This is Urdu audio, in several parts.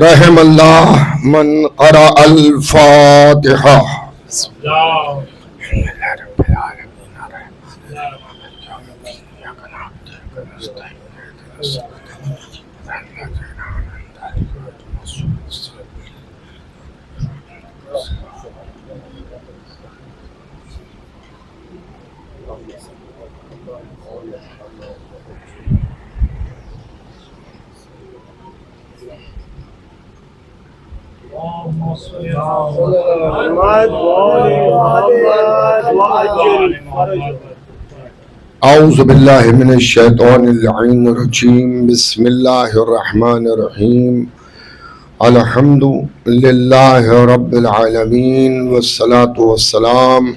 رحم اللہ من قرأ الفاتحہ. اعوذ باللہ من الشیطان اللعین الرجیم. بسم اللہ الرحمن الرحیم. الحمد للہ رب العالمین والصلاة والسلام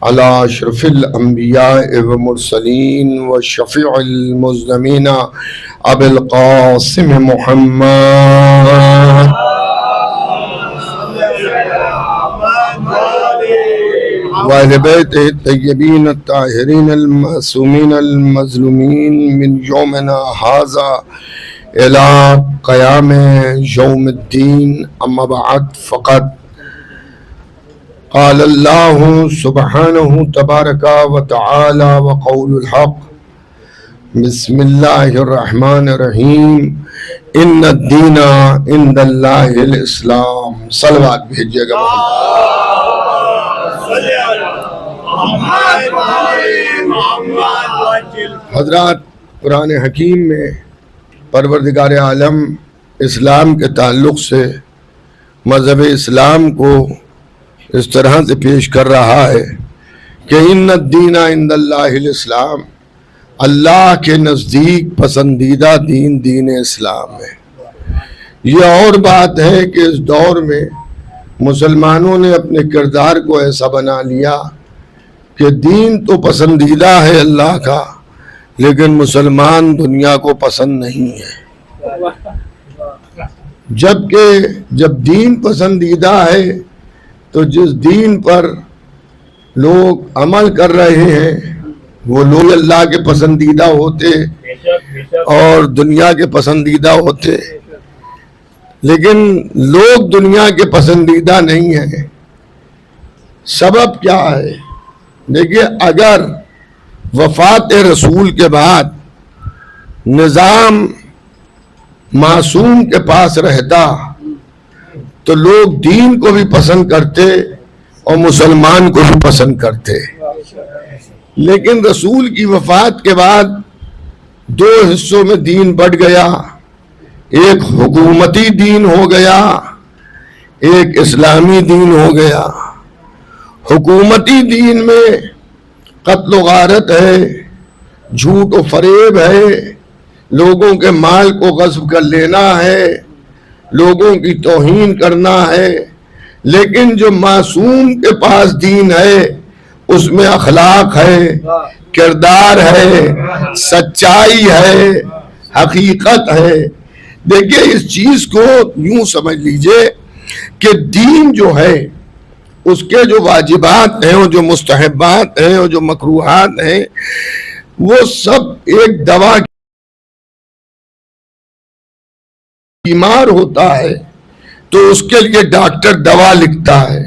علی اشرف الانبیاء والمرسلین والشفیع المذنبین ابی القاسم محمد وآل بیت الطیبین الطاہرین المعصومین المظلومین من یومنا ھذا الی قیام یوم الدین. اما بعد فقط قال اللہ سبحانہ تبارک و تعالی وقول الحق. بسم اللہ الرحمن الرحیم. ان الدین عند اللہ الاسلام. صلوات بھیجیے گا. حضرات، قرآن حکیم میں پروردگار عالم اسلام کے تعلق سے مذہب اسلام کو اس طرح سے پیش کر رہا ہے کہ ان الدین عند اللہ الاسلام. اللہ کے نزدیک پسندیدہ دین دین اسلام ہے. یہ اور بات ہے کہ اس دور میں مسلمانوں نے اپنے کردار کو ایسا بنا لیا کہ دین تو پسندیدہ ہے اللہ کا، لیکن مسلمان دنیا کو پسند نہیں ہے. جبکہ جب دین پسندیدہ ہے تو جس دین پر لوگ عمل کر رہے ہیں وہ لوگ اللہ کے پسندیدہ ہوتے اور دنیا کے پسندیدہ ہوتے، لیکن لوگ دنیا کے پسندیدہ نہیں ہیں. سبب کیا ہے؟ دیکھیے، اگر وفات رسول کے بعد نظام معصوم کے پاس رہتا تو لوگ دین کو بھی پسند کرتے اور مسلمان کو بھی پسند کرتے. لیکن رسول کی وفات کے بعد دو حصوں میں دین بٹ گیا. ایک حکومتی دین ہو گیا، ایک اسلامی دین ہو گیا. حکومتی دین میں قتل و غارت ہے، جھوٹ و فریب ہے، لوگوں کے مال کو غصب کر لینا ہے، لوگوں کی توہین کرنا ہے. لیکن جو معصوم کے پاس دین ہے اس میں اخلاق ہے، کردار ہے، سچائی ہے، حقیقت ہے. دیکھیے، اس چیز کو یوں سمجھ لیجئے کہ دین جو ہے اس کے جو واجبات ہیں اور جو مستحبات ہیں اور جو مکروہات ہیں وہ سب ایک دوا. بیمار ہوتا ہے تو اس کے لیے ڈاکٹر دوا لکھتا ہے.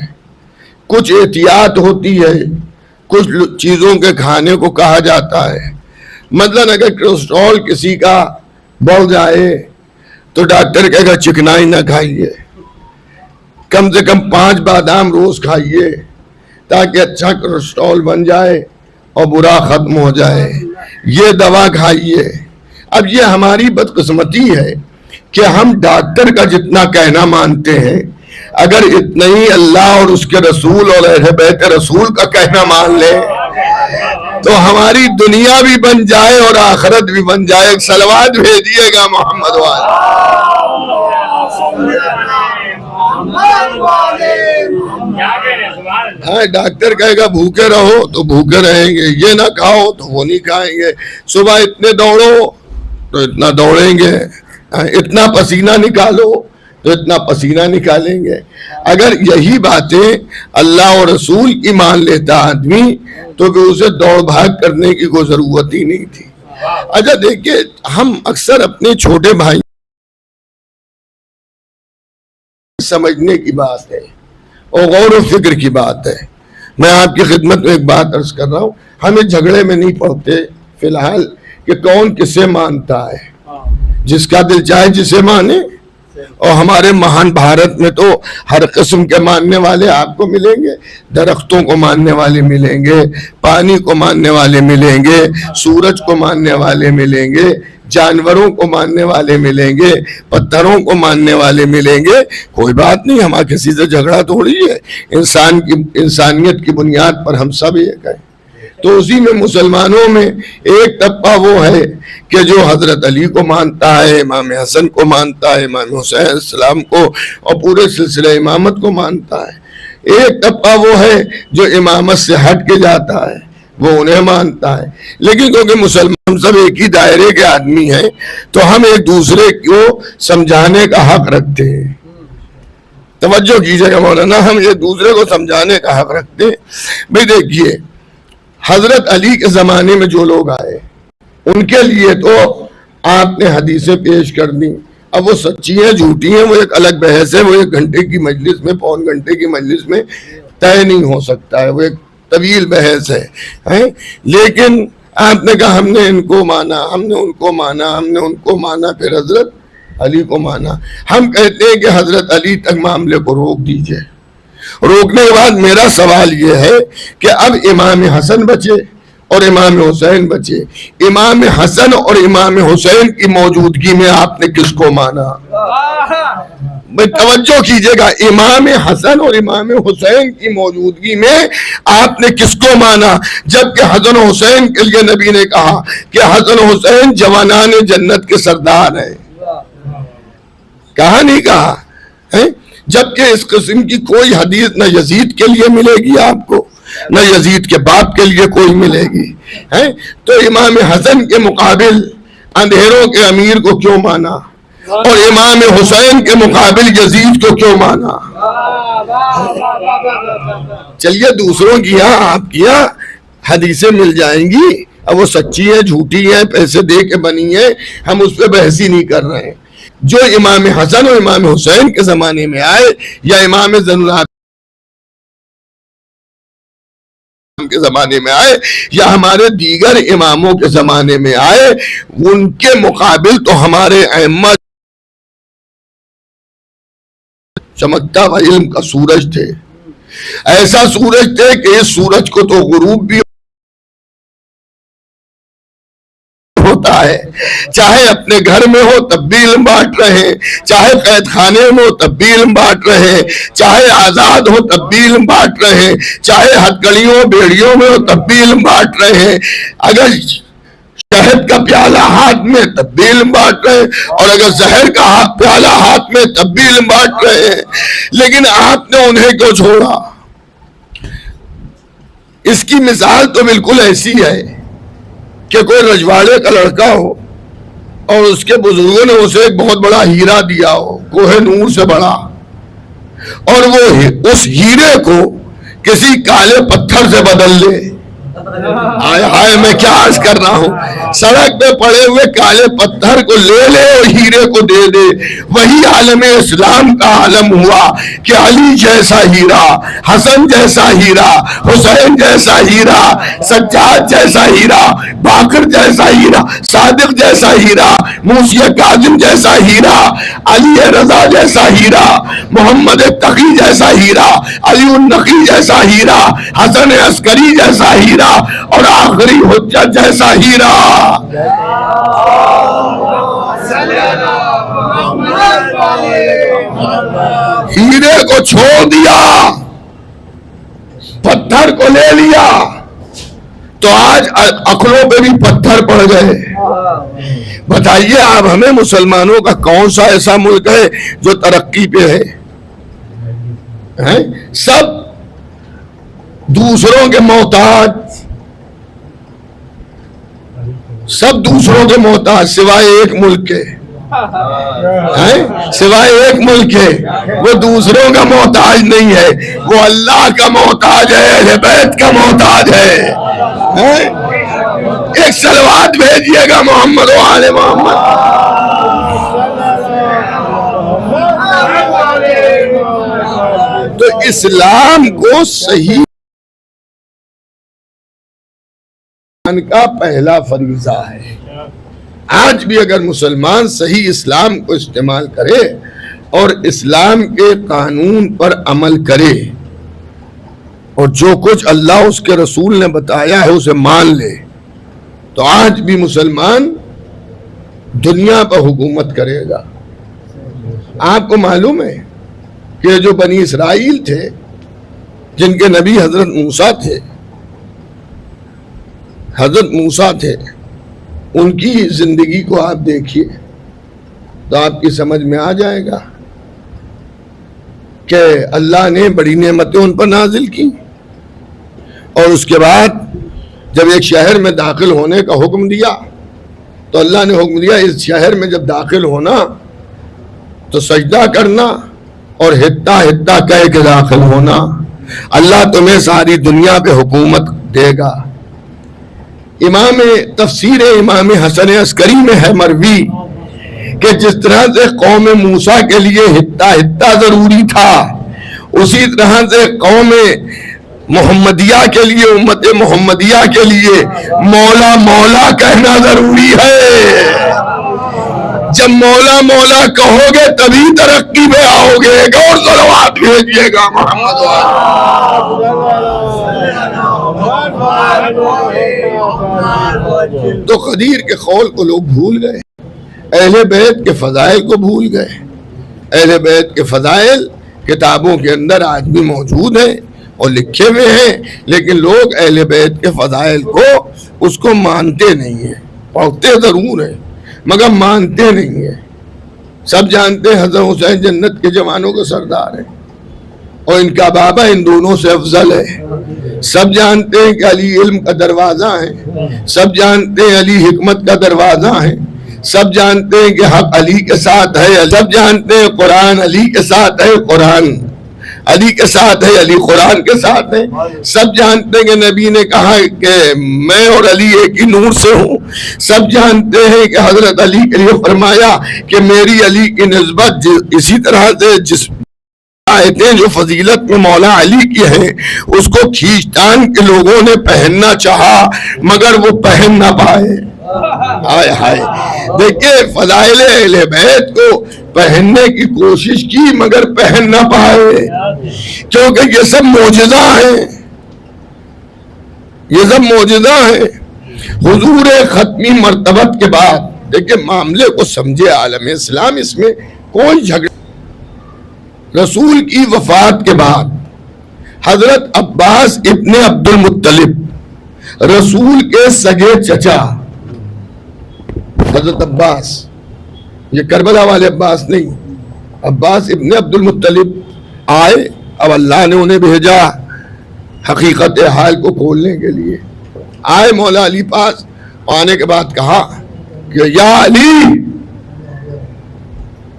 کچھ احتیاط ہوتی ہے، کچھ چیزوں کے کھانے کو کہا جاتا ہے. مثلا اگر کولیسٹرول کسی کا بڑھ جائے تو ڈاکٹر کہے گا چکنائی نہ کھائیے، کم سے کم 5 بادام روز کھائیے تاکہ اچھا کولیسٹرول بن جائے اور برا ختم ہو جائے. یہ دوا کھائیے. اب یہ ہماری بدقسمتی ہے کہ ہم ڈاکٹر کا جتنا کہنا مانتے ہیں، اگر اتنا ہی اللہ اور اس کے رسول اور اہل بیت رسول کا کہنا مان لیں تو ہماری دنیا بھی بن جائے اور آخرت بھی بن جائے. ایک صلوات بھیجیے گا محمد والے. ہاں، ڈاکٹر کہے گا بھوکے رہو تو بھوکے رہیں گے، یہ نہ کھاؤ تو وہ نہیں کھائیں گے. صبح اتنے دوڑو تو اتنا دوڑیں گے، اتنا پسینہ نکالو تو اتنا پسینہ نکالیں گے. اگر یہی باتیں اللہ اور رسول کی مان لیتا آدمی تو پھر اسے دوڑ بھاگ کرنے کی کوئی ضرورت ہی نہیں تھی. اچھا دیکھیے، ہم اکثر اپنے چھوٹے بھائی سمجھنے کی بات ہے اور غور و فکر کی بات ہے. میں آپ کی خدمت میں ایک بات عرض کر رہا ہوں, ہمیں جھگڑے میں نہیں پڑتے فی الحال کہ کون کسے مانتا ہے, جس کا دل چاہے جسے مانے. اور ہمارے مہان بھارت میں تو ہر قسم کے ماننے والے آپ کو ملیں گے. درختوں کو ماننے والے ملیں گے, پانی کو ماننے والے ملیں گے, سورج کو ماننے والے ملیں گے, جانوروں کو ماننے والے ملیں گے, پتھروں کو ماننے والے ملیں گے. کوئی بات نہیں, ہمارا کسی سے جھگڑا تھوڑی ہے. انسانیت کی بنیاد پر ہم سب ایک ہیں. تو اسی میں مسلمانوں میں ایک طبقہ وہ ہے کہ جو حضرت علی کو مانتا ہے, امام حسن کو مانتا ہے, امام حسین السلام کو اور پورے سلسلہ امامت کو مانتا ہے. ایک طبقہ وہ ہے جو امامت سے ہٹ کے جاتا ہے, وہ انہیں مانتا ہے. لیکن کیونکہ مسلمان سب ایک ہی دائرے کے آدمی ہیں تو ہم ایک دوسرے کو سمجھانے کا حق رکھتے ہیں. توجہ کیجئے گا مولانا, ہم ایک دوسرے کو سمجھانے کا حق رکھتے ہیں. بھئی دیکھیے, حضرت علی کے زمانے میں جو لوگ آئے ان کے لیے تو آپ نے حدیثیں پیش کر دی. اب وہ سچی ہیں جھوٹی ہیں وہ ایک الگ بحث ہے, وہ 1 گھنٹے کی مجلس میں, پون گھنٹے کی مجلس میں طے نہیں ہو سکتا ہے, وہ ایک طویل بحث ہے. لیکن آپ نے کہا ہم نے ان کو مانا, ہم نے ان کو مانا, ہم نے ان کو مانا, پھر حضرت علی کو مانا. ہم کہتے ہیں کہ حضرت علی تک معاملے کو روک دیجئے. روکنے کے بعد میرا سوال یہ ہے کہ اب امام حسن بچے اور امام حسین بچے. امام حسن اور امام حسین کی موجودگی میں آپ نے کس کو مانا؟ توجہ کیجئے گا, امام حسن اور امام حسین کی موجودگی میں آپ نے کس کو مانا؟ جبکہ حسن حسین کے لیے نبی نے کہا کہ حسن حسین جوانان جنت کے سردار ہیں. کہا نہیں کہا ہے؟ جبکہ اس قسم کی کوئی حدیث نہ یزید کے لیے ملے گی آپ کو, نہ یزید کے باپ کے لیے کوئی ملے گی. تو امام حسن کے مقابل اندھیروں کے امیر کو کیوں مانا اور امام حسین کے مقابل یزید کو کیوں مانا؟ چلیے دوسروں کی آپ کیا حدیثیں مل جائیں گی, اب وہ سچی ہیں جھوٹی ہیں, پیسے دے کے بنی ہیں, ہم اس پہ بحث ہی نہیں کر رہے ہیں. جو امام حسن اور امام حسین کے زمانے میں آئے یا امام زین العابدین کے زمانے میں آئے یا ہمارے دیگر اماموں کے زمانے میں آئے, ان کے مقابل تو ہمارے ائمہ چمکتا ہوا علم کا سورج تھے. ایسا سورج تھے کہ اس سورج کو تو غروب بھی ہوتا ہے, چاہے اپنے گھر میں ہو تب بھی علم بانٹ رہے, چاہے قید خانے میں ہو تب بھی علم بانٹ رہے, چاہے آزاد ہو تب بھی علم بانٹ رہے, چاہے ہتھکڑیوں بیڑیوں میں ہو تب بھی علم بانٹ رہے, اگر شہد کا پیالہ ہاتھ میں تب بھی علم بانٹ رہے, اور اگر زہر کا پیالہ ہاتھ میں تب بھی علم بانٹ رہے. لیکن آپ نے انہیں کیوں چھوڑا؟ اس کی مثال تو بالکل ایسی ہے کہ کوئی رجواڑے کا لڑکا ہو اور اس کے بزرگوں نے اسے ایک بہت بڑا ہیرا دیا ہو, کوہ نور سے بڑا, اور وہ اس ہیرے کو کسی کالے پتھر سے بدل لے. آئے میں کیا عرض کر رہا ہوں, سڑک پہ پڑے ہوئے کالے پتھر کو لے لے اور ہیرے کو دے دے. وہی عالم اسلام کا عالم ہوا کہ علی جیسا ہیرا, حسن جیسا ہیرا, حسین جیسا ہیرا, سجاد جیسا ہیرا, باقر جیسا ہیرا, صادق جیسا ہیرا, موسی کاظم جیسا ہیرا, علی رضا جیسا ہیرا, محمد تقی جیسا ہیرا, علی النقی جیسا ہیرا, حسن عسکری جیسا ہیرا, اور آخری حجت جیسا ہیرا. ہیرے کو چھوڑ دیا, پتھر کو لے لیا, تو آج عقلوں پہ بھی پتھر پڑ گئے. بتائیے آپ ہمیں مسلمانوں کا کون سا ایسا ملک ہے جو ترقی پہ ہے؟ سب دوسروں کے محتاج, سب دوسروں کے محتاج سوائے ایک ملک کے, سوائے ایک ملک ہے, وہ دوسروں کا محتاج نہیں ہے, وہ اللہ کا محتاج ہے, اہل بیت کا محتاج ہے. ایک صلوات بھیجیے گا محمد و آل محمد. تو اسلام کو صحیح کا پہلا فریضہ ہے. آج بھی اگر مسلمان صحیح اسلام کو استعمال کرے اور اسلام کے قانون پر عمل کرے اور جو کچھ اللہ اس کے رسول نے بتایا ہے اسے مان لے, تو آج بھی مسلمان دنیا پر حکومت کرے گا. آپ کو معلوم ہے کہ جو بنی اسرائیل تھے جن کے نبی حضرت موسیٰ تھے, ان کی زندگی کو آپ دیکھیے تو آپ کی سمجھ میں آ جائے گا کہ اللہ نے بڑی نعمتیں ان پر نازل کی, اور اس کے بعد جب ایک شہر میں داخل ہونے کا حکم دیا تو اللہ نے حکم دیا اس شہر میں جب داخل ہونا تو سجدہ کرنا اور ہتا ہتا کہہ کے داخل ہونا, اللہ تمہیں ساری دنیا پہ حکومت دے گا. امام تفسیر امام حسن عسکری میں ہے مروی کہ جس طرح سے قوم موسیٰ کے لیے ہتا ہتا ضروری تھا, اسی طرح سے قوم محمدیہ کے لیے, امت محمدیہ کے لیے مولا مولا کہنا ضروری ہے. جب مولا مولا کہو گے تبھی ترقی میں آؤ گے. ایک اور صلوات بھیجیے گا محمد. تو قدیر کے قول کو لوگ بھول گئے, اہل بیت کے فضائل کو بھول گئے. اہل بیت کے فضائل کتابوں کے اندر آج بھی موجود ہیں اور لکھے ہوئے ہیں, لیکن لوگ اہل بیت کے فضائل کو اس کو مانتے نہیں ہیں. پڑھتے ضرور ہیں مگر مانتے نہیں ہیں. سب جانتے ہیں حضرت حسین جنت کے جوانوں کے سردار ہیں اور ان کا بابا ان دونوں سے افضل ہے. سب جانتے ہیں کہ علی علم کا دروازہ ہے, سب جانتے ہیں علی حکمت کا دروازہ ہے, سب جانتے ہیں کہ حق علی کے ساتھ ہے, سب جانتے ہیں قرآن علی کے ساتھ ہے, قرآن علی کے ساتھ ہے, علی قرآن کے ساتھ ہے. سب جانتے ہیں کہ نبی نے کہا کہ میں اور علی ایک ہی نور سے ہوں. سب جانتے ہیں کہ حضرت علی کے لیے فرمایا کہ میری علی کی نسبت اسی طرح سے جس آیتیں جو فضیلت میں مولا علی کی ہیں اس کو کھینچتان کے لوگوں نے پہننا چاہا مگر وہ پہن نہ پائے. ہائے ہائے, دیکھیں فضائل اہل بیت کو پہننے کی کوشش کی مگر پہن نہ پائے, کیونکہ یہ سب معجزہ ہیں, یہ سب معجزہ ہیں. حضور ختمی مرتبت کے بعد دیکھیں معاملے کو سمجھے عالم اسلام, اس میں کوئی جھگڑا. رسول کی وفات کے بعد حضرت عباس ابن عبد المطلب رسول کے سگے چچا, حضرت عباس, یہ کربلا والے عباس نہیں, عباس ابن عبد المطلب آئے. اب اللہ نے انہیں بھیجا حقیقت حال کو کھولنے کے لیے. آئے مولا علی پاس, آنے کے بعد کہا کہ یا علی,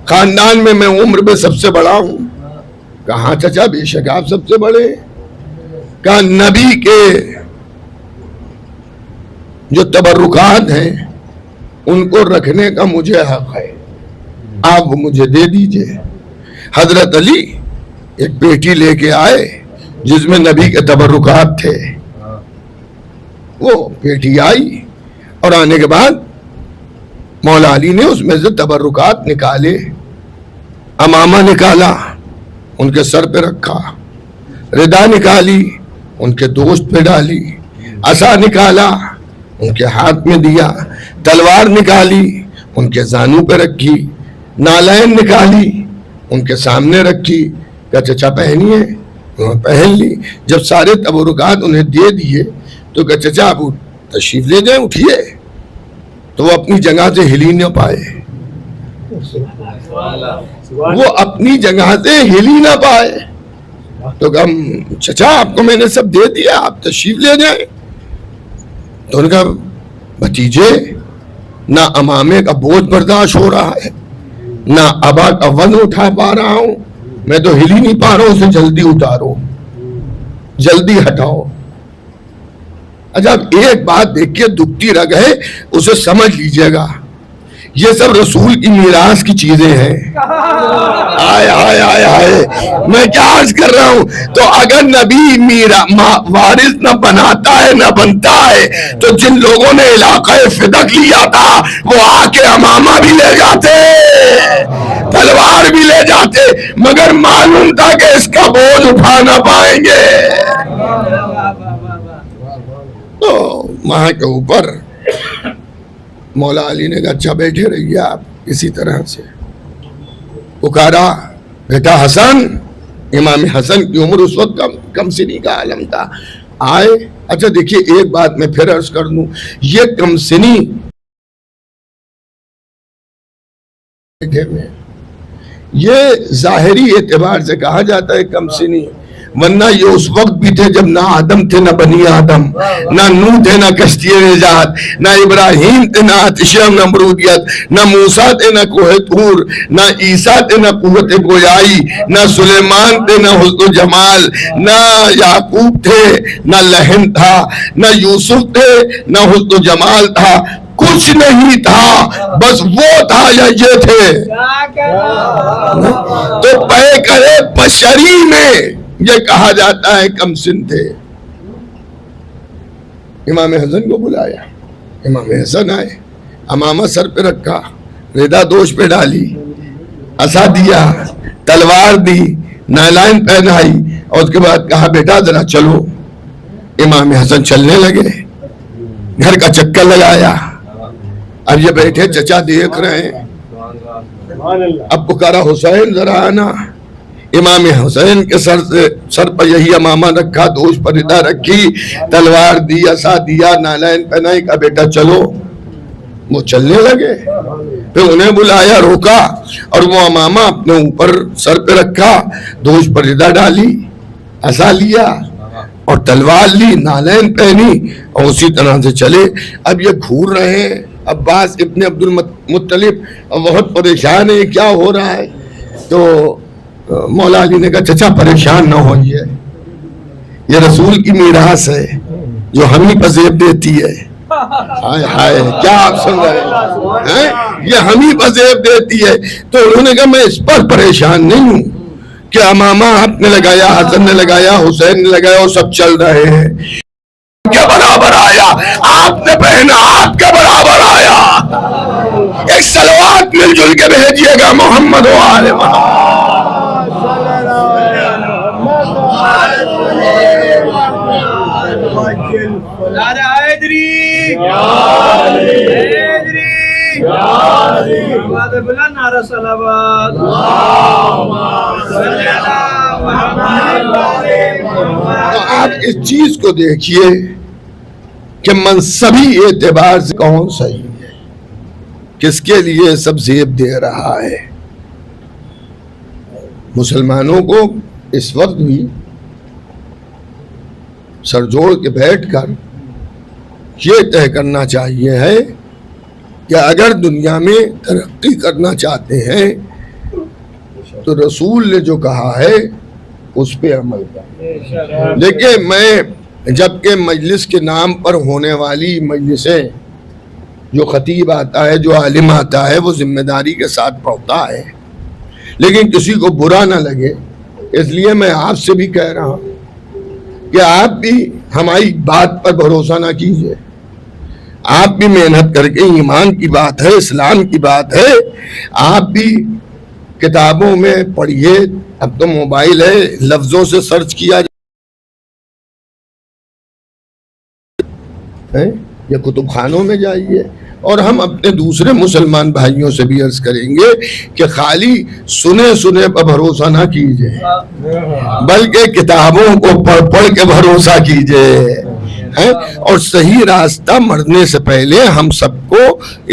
خاندان میں عمر میں سب سے بڑا ہوں. کہاں چچا, بے شک آپ سب سے بڑے. کہا نبی کے جو تبرکات ہیں ان کو رکھنے کا مجھے حق ہے, آپ وہ مجھے دے دیجئے. حضرت علی ایک پیٹی لے کے آئے جس میں نبی کے تبرکات تھے. وہ پیٹی آئی اور آنے کے بعد مولا علی نے اس میں سے تبرکات نکالے. امامہ نکالا, ان کے سر پہ رکھا. ردا نکالی, ان کے دوست پہ ڈالی. عصا نکالا, ان کے ہاتھ میں دیا. تلوار نکالی, ان کے زانوں پہ رکھی. نالین نکالی, ان کے سامنے رکھی. کہا چچا پہنیے, انہوں نے پہن لی. جب سارے تبرکات انہیں دے دیے تو کہا چچا آپ تشریف لے جائیں, اٹھیے. تو وہ اپنی جگہ سے ہل ہی نہ پائے, وہ اپنی جگہ سے ہل ہی نہ پائے. تو کہا چچا آپ کو میں نے سب دے دیا, آپ تشریف لے جائیں. تو ان کا بھتیجے, نہ امامے کا بوجھ برداشت ہو رہا ہے, نہ ابا کا وزن اٹھا پا رہا ہوں, میں تو ہل ہی نہیں پا رہا ہوں, اسے جلدی اتارو, جلدی ہٹاؤ. اچھا ایک بات دیکھیے, دکھتی رگ ہے, اسے سمجھ لیجئے گا یہ سب رسول کی میراث کی چیزیں ہیں. آئے آئے آئے آئے میں کیا عرض کر رہا ہوں. تو اگر نبی وارث نہ بناتا ہے نہ بنتا ہے تو جن لوگوں نے علاقہ فدق لیا تھا وہ آ کے امامہ بھی لے جاتے, تلوار بھی لے جاتے, مگر معلوم تھا کہ اس کا بوجھ اٹھا نہ پائیں گے. تو وہاں کے اوپر مولا علی نے کہا اچھا بیٹھے رہیے آپ اسی طرح سے. پکارا بیٹا حسن. امام حسن کی عمر اس وقت کم سنی کا عالم تھا. آئے. اچھا دیکھیے ایک بات میں پھر عرض کر دوں, یہ کم سنی یہ ظاہری اعتبار سے کہا جاتا ہے کم سنی, ورنہ یہ اس وقت بھی تھے جب نہ آدم تھے نہ بنی آدم, نہ نوح تھے نہ کشتی نجات, نہ ابراہیم تھے نہ آتش نمرودیت, نہ موسیٰ تھے نہ کوہ طور, نہ عیسیٰ تھے نہ قوت گویائی, نہ سلیمان تھے نہ حسن و جمال, نہ یعقوب تھے نہ لہن تھا, نہ یوسف تھے نہ حسن و جمال تھا. کچھ نہیں تھا, بس وہ تھا یا یہ تھے. تو پے کرے بشری میں یہ کہا جاتا ہے کم سن تھے. امام حسن کو بلایا. امام حسن آئے, امامہ سر پہ رکھا, ردا دوش پہ ڈالی, عصا دیا, تلوار دی, نالائن پہنائی, اور اس کے بعد کہا بیٹا ذرا چلو. امام حسن چلنے لگے, گھر کا چکر لگایا. اب یہ بیٹھے چچا دیکھ رہے ہیں. اب پکارا حسین ذرا آنا. امام حسین کے سر پر یہی امامہ رکھا, دوش پر ردا رکھی, تلوار دی, عصا دیا, نالائن پہنائی, کا بیٹا چلو. وہ چلنے لگے. پھر انہیں بلایا, روکا, اور وہ امامہ اپنے اوپر سر پہ رکھا, دوش پر ردا ڈالی, عصا لیا اور تلوار لی, نالائن پہنی, اور اسی طرح سے چلے. اب یہ گھور رہے ہیں. عباس ابن عبد المطلب بہت پریشان ہے, کیا ہو رہا ہے. تو مولا علی نے کہا چچا پریشان نہ ہوئیے, یہ رسول کی میراث ہے جو ہم ہی پذیب دیتی ہے. ہائے ہائے کیا آپ سن رہے ہیں, یہ ہم ہی پذیب دیتی ہے. تو انہوں نے کہا میں اس پر پریشان نہیں ہوں کہ امامہ آپ نے لگایا, حسن نے لگایا, حسین نے لگایا, اور سب چل رہے ہیں. کے برابر آیا, آپ نے پہنا آپ کے برابر آیا. ایک صلوات مل جل کے بھیجیے گا محمد و آل محمد. آپ اس چیز کو دیکھیے کہ منصبی اعتبار سے کون صحیح ہے, کس کے لیے سب زیب دے رہا ہے. مسلمانوں کو اس وقت بھی سر جوڑ کے بیٹھ کر یہ طے کرنا چاہیے ہے کہ اگر دنیا میں ترقی کرنا چاہتے ہیں تو رسول نے جو کہا ہے اس پہ عمل کریں. دیکھیں میں جبکہ مجلس کے نام پر ہونے والی مجلسیں جو خطیب آتا ہے, جو عالم آتا ہے, وہ ذمہ داری کے ساتھ پڑھتا ہے, لیکن کسی کو برا نہ لگے اس لیے میں آپ سے بھی کہہ رہا ہوں کہ آپ بھی ہماری بات پر بھروسہ نہ کیجیے. آپ بھی محنت کر کے, ایمان کی بات ہے, اسلام کی بات ہے, آپ بھی کتابوں میں پڑھیے. اب تو موبائل ہے, لفظوں سے سرچ کیا جائے, یا کتب خانوں میں جائیے. اور ہم اپنے دوسرے مسلمان بھائیوں سے بھی عرض کریں گے کہ خالی سنے پر بھروسہ نہ کیجیے, بلکہ کتابوں کو پڑھ کے بھروسہ کیجیے. اور صحیح راستہ مرنے سے پہلے ہم سب کو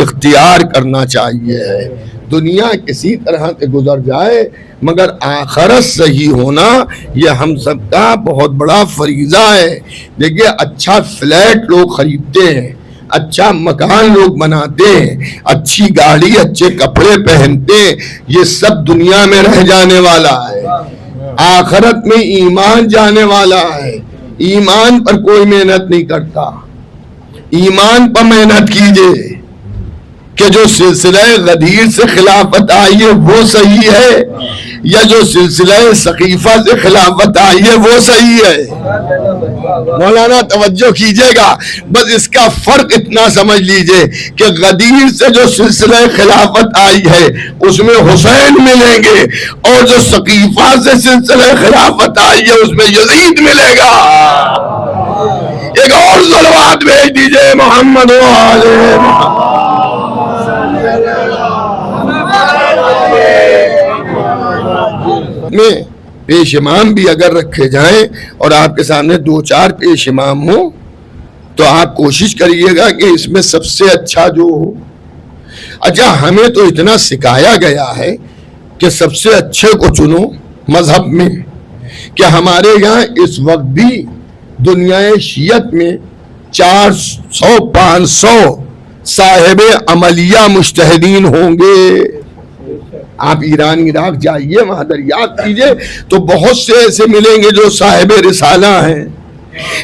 اختیار کرنا چاہیے. دنیا کسی طرح سے گزر جائے مگر آخرت صحیح ہونا یہ ہم سب کا بہت بڑا فریضہ ہے. دیکھیے اچھا فلیٹ لوگ خریدتے ہیں, اچھا مکان لوگ بناتے ہیں, اچھی گاڑی, اچھے کپڑے پہنتے ہیں, یہ سب دنیا میں رہ جانے والا ہے. آخرت میں ایمان جانے والا ہے. ایمان پر کوئی محنت نہیں کرتا. ایمان پر محنت کیجئے کہ جو سلسلہ غدیر سے خلافت آئی ہے وہ صحیح ہے یا جو سلسلہ ثقیفہ سے خلافت آئی ہے وہ صحیح ہے؟ مولانا توجہ کیجئے گا، بس اس کا فرق اتنا سمجھ لیجئے کہ غدیر سے جو سلسلہ خلافت آئی ہے اس میں حسین ملیں گے، اور جو ثقیفہ سے سلسلہ خلافت آئی ہے اس میں یزید ملے گا۔ ایک اور صلوات بھیج دیجئے محمد و آل محمد۔ میں پیش امام بھی اگر رکھے جائیں اور آپ کے سامنے 2-4 پیش امام ہوں تو آپ کوشش کریے گا کہ اس میں سب سے اچھا جو ہو۔ اچھا، ہمیں تو اتنا سکھایا گیا ہے کہ سب سے اچھے کو چنو مذہب میں، کہ ہمارے یہاں اس وقت بھی دنیا شیعت میں 400-500 صاحب عملیہ مجتہدین ہوں گے۔ آپ ایران عراق جائیے، وہاں دریافت کیجئے تو بہت سے ایسے ملیں گے جو صاحب رسالہ ہیں،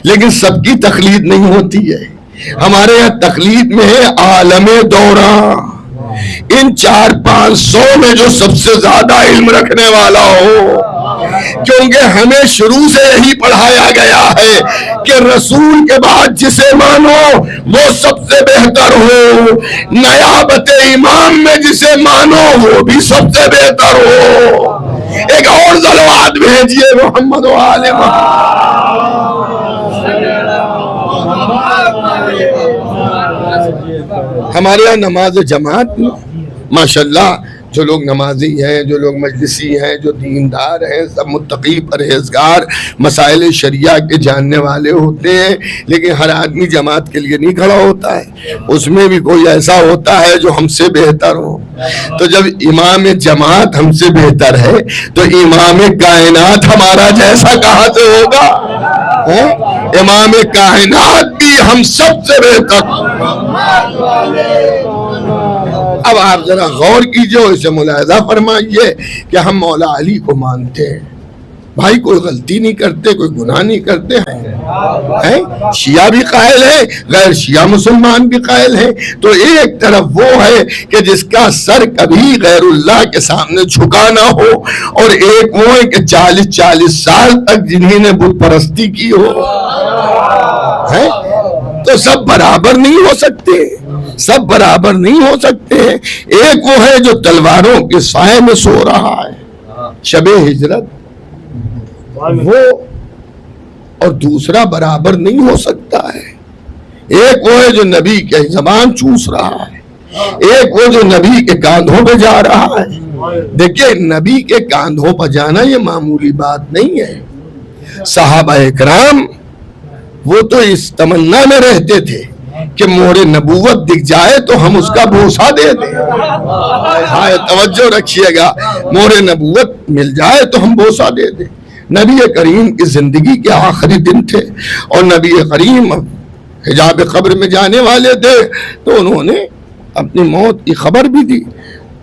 لیکن سب کی تقلید نہیں ہوتی ہے۔ ہمارے یہاں تقلید میں ہے عالم دورہ، ان 400-500 میں جو سب سے زیادہ علم رکھنے والا ہو، کیونکہ ہمیں شروع سے یہی پڑھایا گیا ہے کہ رسول کے بعد جسے مانو وہ سب سے بہتر ہو، نیابت امام میں جسے مانو وہ بھی سب سے بہتر ہو۔ ایک اور صلوات بھیجیے محمد و آل محمد۔ ہمارے یہاں نماز جماعت میں ماشاءاللہ جو لوگ نمازی ہیں، جو لوگ مجلسی ہیں، جو دیندار ہیں، سب متقی پرہیزگار مسائل شریعہ کے جاننے والے ہوتے ہیں، لیکن ہر آدمی جماعت کے لیے نہیں کھڑا ہوتا ہے، اس میں بھی کوئی ایسا ہوتا ہے جو ہم سے بہتر ہو۔ تو جب امام جماعت ہم سے بہتر ہے تو امام کائنات ہمارا جیسا کہاں سے ہوگا؟ امام کائنات بھی ہم سب سے بہتر۔ اب آپ ذرا غور کیجئے، اسے ملاحظہ فرمائیے کہ ہم مولا علی کو مانتے ہیں، بھائی کوئی غلطی نہیں کرتے، کوئی گناہ نہیں کرتے ہیں، شیعہ بھی قائل ہیں، غیر شیعہ مسلمان بھی قائل ہیں۔ تو ایک طرف وہ ہے کہ جس کا سر کبھی غیر اللہ کے سامنے جھکا نہ ہو، اور ایک وہ ہے کہ 40 سال تک جنہی نے بت پرستی کی ہو، تو سب برابر نہیں ہو سکتے، سب برابر نہیں ہو سکتے۔ ایک وہ ہے جو تلواروں کے سائے میں سو رہا ہے شب ہجرت، وہ اور دوسرا برابر نہیں ہو سکتا ہے۔ ایک وہ ہے جو نبی کے زبان چوس رہا ہے، ایک وہ جو نبی کے کاندھوں پہ جا رہا ہے۔ دیکھیں، نبی کے کاندھوں پہ جانا یہ معمولی بات نہیں ہے۔ صحابہ اکرام وہ تو اس تمنا میں رہتے تھے کہ مہر نبوت دکھ جائے تو ہم اس کا بوسہ دے دیں۔ ہائے توجہ رکھیے گا، مہر نبوت مل جائے تو ہم بوسہ دے دیں۔ نبی کریم کی زندگی کے آخری دن تھے اور نبی کریم حجاب قبر میں جانے والے تھے، تو انہوں نے اپنی موت کی خبر بھی دی۔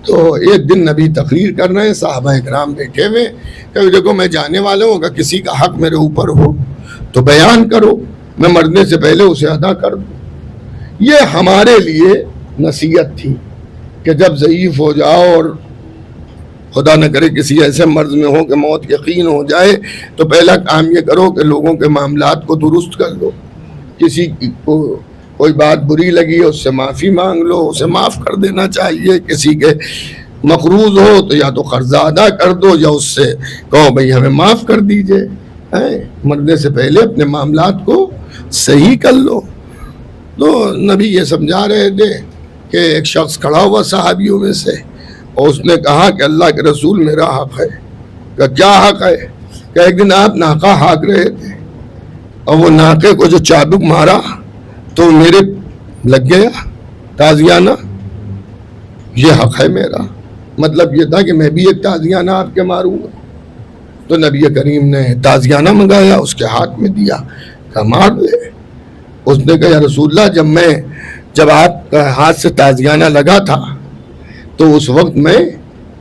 تو ایک دن نبی تقریر کر رہے ہیں، صحابہ اکرام بیٹھے ہوئے، کہ دیکھو میں جانے والا ہوں، اگر کسی کا حق میرے اوپر ہو تو بیان کرو، میں مرنے سے پہلے اسے ادا کر دوں۔ یہ ہمارے لیے نصیحت تھی کہ جب ضعیف ہو جاؤ اور خدا نہ کرے کسی ایسے مرض میں ہو کہ موت یقین ہو جائے، تو پہلا کام یہ کرو کہ لوگوں کے معاملات کو درست کر دو۔ کسی کو کوئی بات بری لگی ہے اس سے معافی مانگ لو، اسے معاف کر دینا چاہیے۔ کسی کے مقروض ہو تو یا تو قرضہ ادا کر دو یا اس سے کہو بھئی ہمیں معاف کر دیجئے، مرنے سے پہلے اپنے معاملات کو صحیح کر لو۔ تو نبی یہ سمجھا رہے تھے کہ ایک شخص کھڑا ہوا صحابیوں میں سے، اور اس نے کہا کہ اللہ کے رسول میرا حق ہے۔ کہ کیا حق ہے؟ کہ ایک دن آپ ناقہ ہانک رہے تھے اور وہ ناقے کو جو چابک مارا تو میرے لگ گیا تازیانہ، یہ حق ہے میرا۔ مطلب یہ تھا کہ میں بھی ایک تازیانہ آپ کے ماروں گا۔ تو نبی کریم نے تازیانہ منگایا، اس کے ہاتھ میں دیا، کہا مار لے۔ اس نے کہا یا رسول اللہ، جب آپ کا ہاتھ سے تازیانہ لگا تھا تو اس وقت میں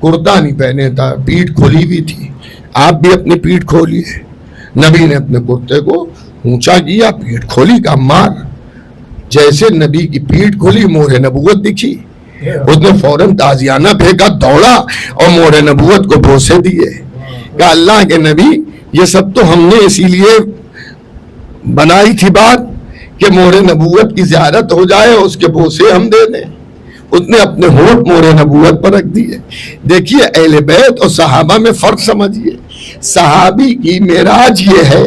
کرتا نہیں پہنے تھا، پیٹھ کھولی بھی تھی، آپ بھی اپنی پیٹھ کھولیے۔ نبی نے اپنے کرتے کو اونچا کیا، پیٹھ کھولی، کا مار۔ جیسے نبی کی پیٹھ کھولی، مہر نبوت دکھی، اس نے فوراً تازیانہ پھینکا، دوڑا اور مہر نبوت کو بوسے دیے. کہ اللہ کے نبی یہ سب تو ہم نے اسی لیے بنائی تھی بات کہ مہر نبوت کی زیارت ہو جائے، اس کے بوسے ہم دے دیں. اس نے اپنے ہونٹ مہر نبوت پر رکھ دیے. دیکھیے اہل بیت اور صحابہ میں فرق سمجھیے. صحابی کی معراج یہ ہے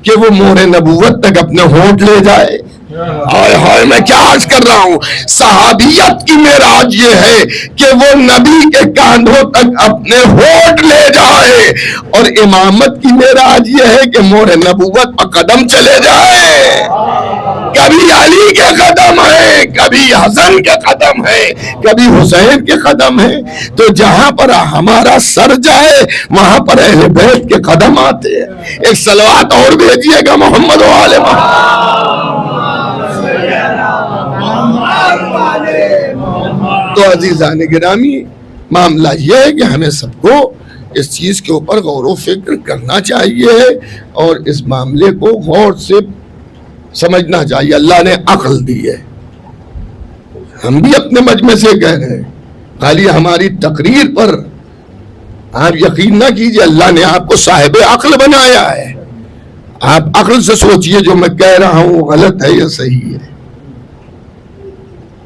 کہ وہ مہر نبوت تک اپنے ہونٹ لے جائے. ہائے ہائے میں کیا عرض کر رہا ہوں. صحابیت کی معراج یہ ہے کہ وہ نبی کے کاندھوں تک اپنے ہونٹ لے جائے، اور امامت کی معراج یہ ہے کہ مہر نبوت پر قدم چلے جائے. کبھی علی کے قدم ہے، کبھی حسن کے قدم ہے، کبھی حسین کے قدم ہے. تو جہاں پر ہمارا سر جائے وہاں پر اہل بیت کے قدم آتے ہیں. ایک صلوات اور بھیجیے گا محمد و آل محمد. تو عزیزان گرامی معاملہ یہ ہے کہ ہمیں سب کو اس چیز کے اوپر غور و فکر کرنا چاہیے اور اس معاملے کو غور سے سمجھنا چاہیے. اللہ نے عقل دی ہے، ہم بھی اپنے مجمع سے کہہ رہے ہیں. خالی ہماری تقریر پر آپ یقین نہ کیجئے، اللہ نے آپ کو صاحب عقل بنایا ہے. آپ عقل سے سوچئے جو میں کہہ رہا ہوں غلط ہے یا صحیح ہے،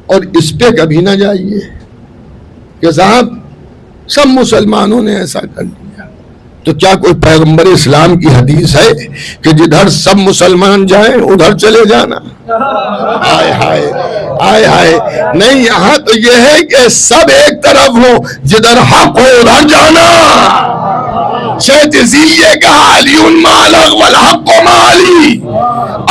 اور اس پہ کبھی نہ جائیے کہ صاحب سب مسلمانوں نے ایسا کر لیا. تو کیا کوئی پیغمبر اسلام کی حدیث ہے کہ جدھر سب مسلمان جائیں ادھر چلے جانا؟ آئے ہائے آئے ہائے نہیں. یہاں تو یہ ہے کہ سب ایک طرف ہو، جدھر حق ہو ادھر جانا. شیخ یہ کہا علی مالک والحق مالی.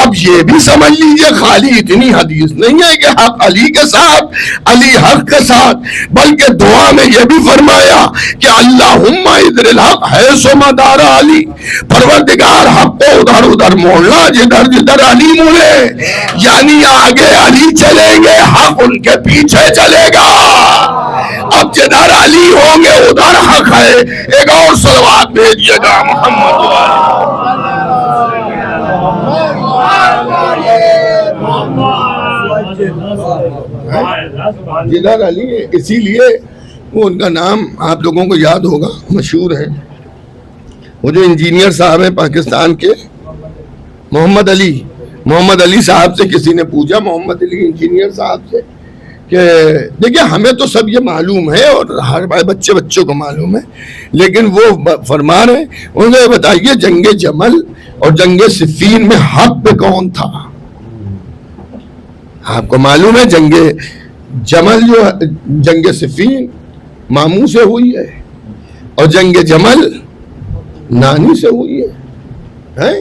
اب یہ بھی سمجھ لیجئے خالی اتنی حدیث نہیں ہے کہ حق علی کے ساتھ، علی حق کے ساتھ، بلکہ دعا میں یہ بھی فرمایا کہ اللہم ادھر الحق حیث مدار علی. پروردگار حق کو ادھر ادھر موڑنا جدھر جدھر علی مڑے. یعنی آگے علی چلیں گے، حق ان کے پیچھے چلے گا. اب جدھر علی ہوں گے ادھر حق ہے. ایک اور صلوات بھیجیے گا محمد جدھر علی. اسی لیے وہ ان کا نام آپ لوگوں کو یاد ہوگا، مشہور ہے. وہ جو انجینئر صاحب ہیں پاکستان کے، محمد علی صاحب سے کسی نے پوچھا، محمد علی انجینئر صاحب سے، کہ دیکھیں ہمیں تو سب یہ معلوم ہے اور ہر بچوں کو معلوم ہے، لیکن وہ فرما رہے ہیں انہیں بتائیے جنگ جمل اور جنگ صفین میں حق پہ کون تھا؟ آپ کو معلوم ہے جنگ جمل جو جنگ صفین ماموں سے ہوئی ہے اور جنگ جمل نانی سے ہوئی ہے.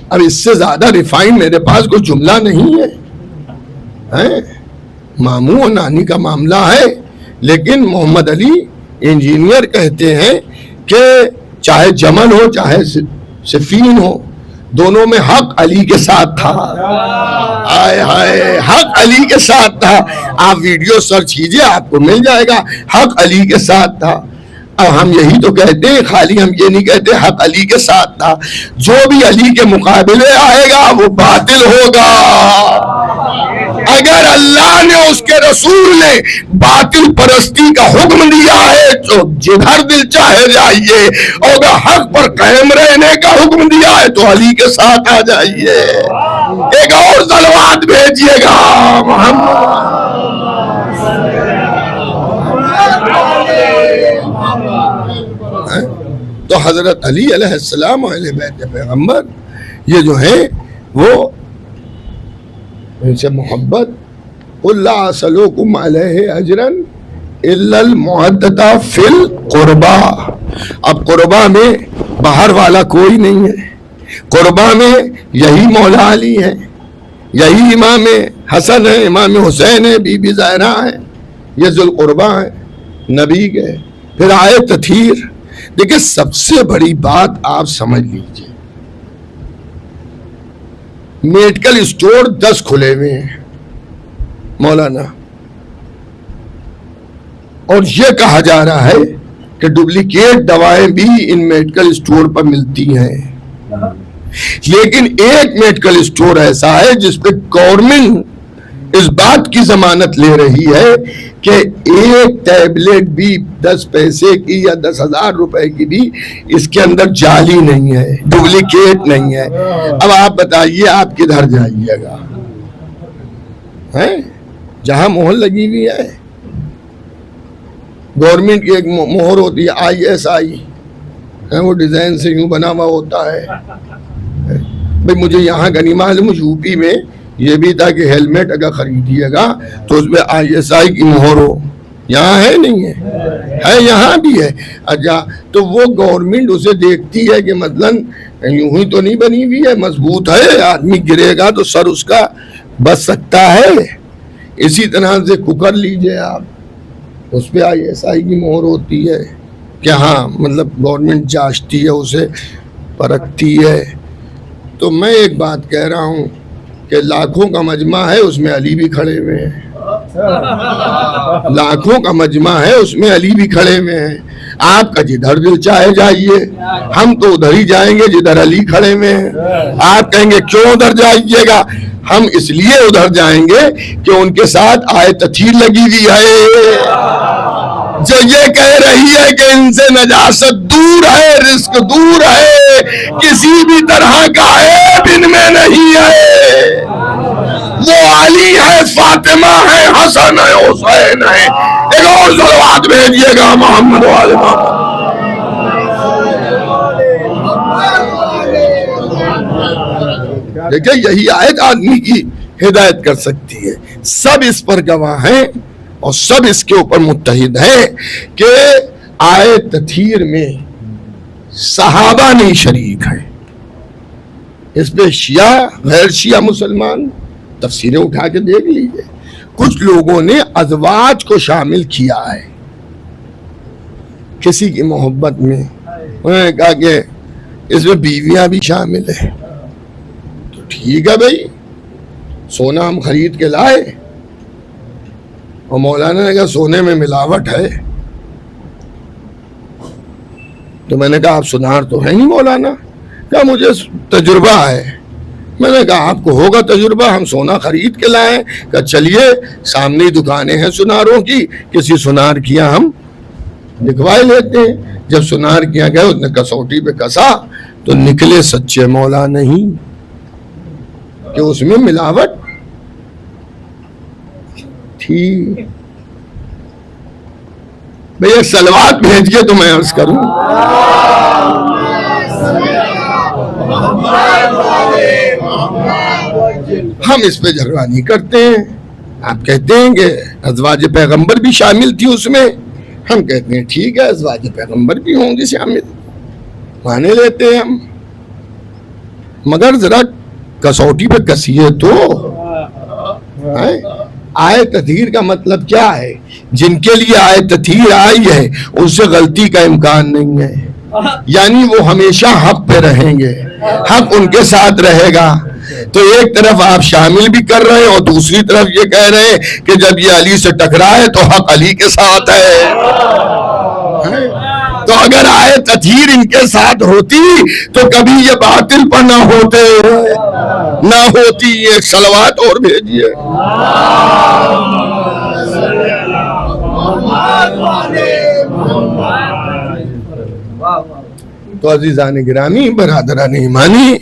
اب اس سے زیادہ ریفائن میرے پاس کوئی جملہ نہیں ہے. ماموں اور نانی کا معاملہ ہے. لیکن محمد علی انجینئر کہتے ہیں کہ چاہے جمل ہو چاہے صفین ہو، دونوں میں حق علی کے ساتھ تھا. آئے ہائے حق علی کے ساتھ تھا. آپ ویڈیو سرچ کیجئے آپ کو مل جائے گا. حق علی کے ساتھ تھا. اب ہم یہی تو کہتے ہیں، خالی ہم یہ نہیں کہتے حق علی کے ساتھ تھا. جو بھی علی کے مقابلے آئے گا وہ باطل ہوگا. اگر اللہ نے اس کے رسول نے باطل پرستی کا حکم دیا ہے تو جدھر دل چاہے جائیے، اور اگر حق پر قائم رہنے کا حکم دیا ہے تو علی کے ساتھ آ جائیے. ایک اور صلوات بھیجیے گا محمد. تو حضرت علی علیہ السلام و اہل بیت پیغمبر یہ جو ہیں وہ ان سے محبت. اللہ اسلوکم علیہ اجرا الا المعدۃ فی القربا. اب قربا میں باہر والا کوئی نہیں ہے. قربا میں یہی مولا علی ہے، یہی امام حسن ہے، امام حسین ہے، بی بی زہرا ہے، یہ ذوالقربا ہے نبی کے. پھر آئے تطہیر. دیکھیں سب سے بڑی بات آپ سمجھ لیجئے، میڈیکل اسٹور 10 کھلے ہوئے ہیں مولانا، اور یہ کہا جا رہا ہے کہ ڈپلیکیٹ دوائیں بھی ان میڈیکل اسٹور پر ملتی ہیں. لیکن ایک میڈیکل اسٹور ایسا ہے جس پہ گورنمنٹ اس بات کی ضمانت لے رہی ہے کہ ایک ٹیبلٹ بھی 10 پیسے کی یا 10,000 روپے کی بھی اس کے اندر جعلی نہیں ہے، ڈپلیکیٹ نہیں ہے۔ اب آپ بتائیے آپ کدھر جائیے گا؟ جہاں مہر لگی ہوئی ہے، گورنمنٹ کی ایک مہر ہوتی ہے ISI، وہ ڈیزائن سے یوں بنا ہوا ہوتا ہے۔ بھئی مجھے یہاں کا نہیں معلوم، یو پی میں یہ بھی تھا کہ ہیلمٹ اگر خریدیے گا تو اس میں ISI کی مہر ہو، یہاں ہے نہیں ہے یہاں بھی ہے۔ اچھا تو وہ گورنمنٹ اسے دیکھتی ہے کہ مثلا یوں ہی تو نہیں بنی ہوئی ہے، مضبوط ہے، آدمی گرے گا تو سر اس کا بچ سکتا ہے۔ اسی طرح سے کوکر لیجئے آپ، اس پہ ISI کی مہر ہوتی ہے کہ ہاں مطلب گورنمنٹ جانچتی ہے، اسے پرکھتی ہے۔ تو میں ایک بات کہہ رہا ہوں کہ لاکھوں کا مجمع ہے، اس میں علی بھی کھڑے ہوئے ہیں، لاکھوں کا مجمع ہے، اس میں علی بھی کھڑے ہوئے ہیں۔ آپ کا جدھر دل چاہے جائیے، ہم تو ادھر ہی جائیں گے جدھر علی کھڑے ہوئے ہیں۔ آپ کہیں گے کیوں ادھر جائیے گا؟ ہم اس لیے ادھر جائیں گے کہ ان کے ساتھ آیت تطہیر لگی ہوئی ہے جو یہ کہہ رہی ہے کہ ان سے نجاست دور ہے، رزق دور ہے، کسی بھی طرح کا عیب ان میں نہیں ہے۔ وہ علی ہے، فاطمہ ہے، حسن ہے، حسین ہے۔ ایک اور صلوات بھیجیے گا محمد والے محمد۔ دیکھیں یہی آیت آدمی کی ہدایت کر سکتی ہے۔ سب اس پر گواہ ہیں اور سب اس کے اوپر متحد ہیں کہ آیت تطہیر میں صحابہ نہیں شریک ہیں۔ اس پہ شیعہ غیر شیعہ مسلمان تفسیریں اٹھا کے دیکھ لیجئے، کچھ لوگوں نے ازواج کو شامل کیا ہے کسی کی محبت میں، انہوں نے کہا کہ اس میں بیویاں بھی شامل ہیں۔ تو ٹھیک ہے بھائی، سونا ہم خرید کے لائے اور مولانا نے کہا سونے میں ملاوٹ ہے، تو میں نے کہا آپ سنار تو ہے نہیں مولانا؟ کہا مجھے تجربہ ہے۔ میں نے کہا آپ کو ہوگا تجربہ، ہم سونا خرید کے لائے۔ کہا چلیے سامنے دکانیں ہیں سناروں کی، کسی سنار کیا ہم دکھوائے لیتے ہیں۔ جب سنار کیا گیا اس نے کسوٹی پہ کسا تو نکلے سچے مولا نہیں کہ اس میں ملاوٹ تھی۔ بھئی ایک سلوات بھیج کے تو میں عرض کروں، ہم اس پہ جھگڑا نہیں کرتے ہیں۔ آپ کہتے ہیں کہ ازواج پیغمبر بھی شامل تھی اس میں، ہم کہتے ہیں ٹھیک ہے ازواج پیغمبر بھی ہوں گی شامل، مانے لیتے ہیں ہم، مگر ذرا کسوٹی پہ کسیے تو۔ آیت تطہیر کا مطلب کیا ہے؟ جن کے لیے آیت تطہیر آئی ہے اس سے غلطی کا امکان نہیں ہے، یعنی وہ ہمیشہ حق پہ رہیں گے، حق ان کے ساتھ رہے گا۔ تو ایک طرف آپ شامل بھی کر رہے ہیں اور دوسری طرف یہ کہہ رہے ہیں کہ جب یہ علی سے ٹکرائے تو حق علی کے ساتھ ہے۔ تو اگر آیت تطہیر ان کے ساتھ ہوتی تو کبھی یہ باطل پر نہ ہوتی۔ ایک صلوات اور بھیجیے۔ تو عزیزان گرامی، برادران ایمانی،